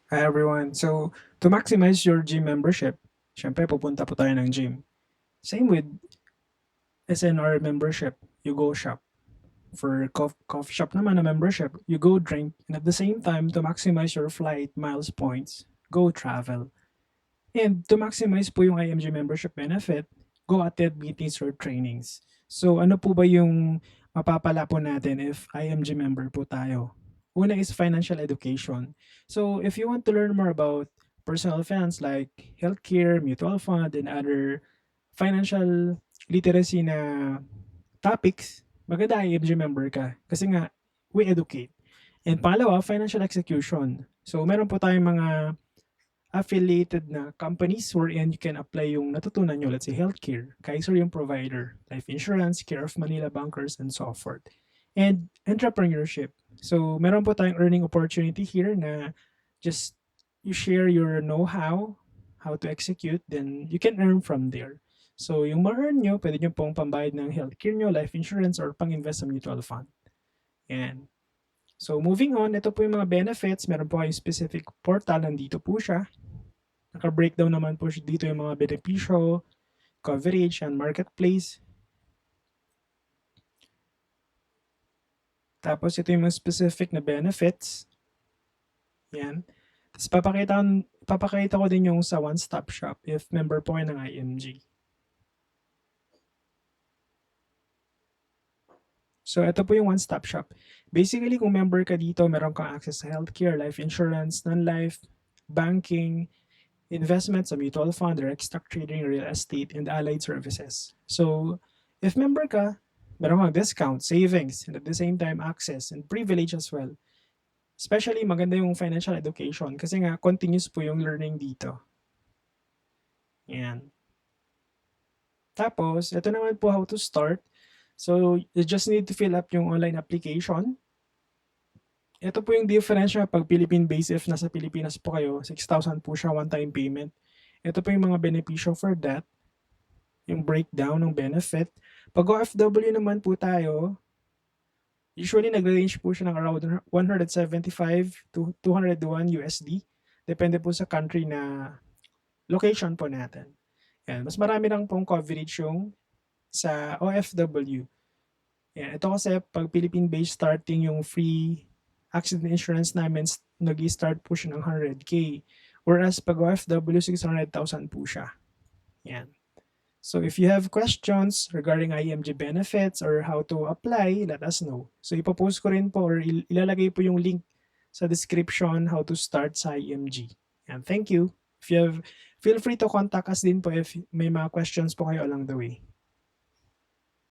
Hi everyone. So, to maximize your gym membership, syempre pupunta po tayo ng gym. Same with SNR membership, you go shop. For coffee shop naman na membership, you go drink. And at the same time, to maximize your flight miles points, go travel. And to maximize po yung IMG membership benefit, go attend meetings or trainings. So ano po ba yung mapapala po natin if IMG member po tayo? Una is financial education. So if you want to learn more about personal finance like healthcare, mutual fund, and other financial literacy na topics, maganda IMG member ka. Kasi nga, we educate. And pangalawa, financial execution. So meron po tayong mga affiliated na companies wherein you can apply yung natutunan nyo, let's say healthcare, Kaiser yung provider, life insurance, Care of Manila Bankers, and so forth. And entrepreneurship. So, meron po tayong earning opportunity here na just you share your know-how, how to execute, then you can earn from there. So, yung ma-earn nyo, pwede nyo pong pambayad ng healthcare nyo, life insurance, or pang-invest sa mutual fund. And so, moving on, ito po yung mga benefits. Meron po kayong specific portal, nandito po siya. Naka-breakdown naman po dito yung mga benepisyo, coverage, and marketplace. Tapos ito yung mga specific na benefits. Yan. Tapos papakita ko din yung sa one-stop shop if member po kayo ng IMG. So ito po yung one-stop shop. Basically, kung member ka dito, meron kang access sa healthcare, life insurance, non-life, banking, investments sa mutual fund, direct stock trading, real estate, and allied services. So, if member ka, meron kang discount, savings, and at the same time, access and privilege as well. Especially, maganda yung financial education kasi nga, continuous po yung learning dito. Yan. Tapos, ito naman po how to start. So, you just need to fill up yung online application. Ito po yung difference niya pag Philippine-based. If nasa Pilipinas po kayo, 6,000 po siya one-time payment. Ito po yung mga benepisyo for that. Yung breakdown ng benefit. Pag OFW naman po tayo, usually nag-range po siya ng around 175 to 201 USD. Depende po sa country na location po natin. Yan. Mas marami lang pong coverage yung sa OFW. Yan. Ito kasi pag Philippine-based starting yung free accident insurance namin, nag-start po siya ng 100K. Whereas pag OFW, 600,000 po siya. Yan. So if you have questions regarding IMG benefits or how to apply, let us know. So ipopost ko rin po or ilalagay po yung link sa description how to start sa IMG. And thank you. If you have, feel free to contact us din po if may mga questions po kayo along the way.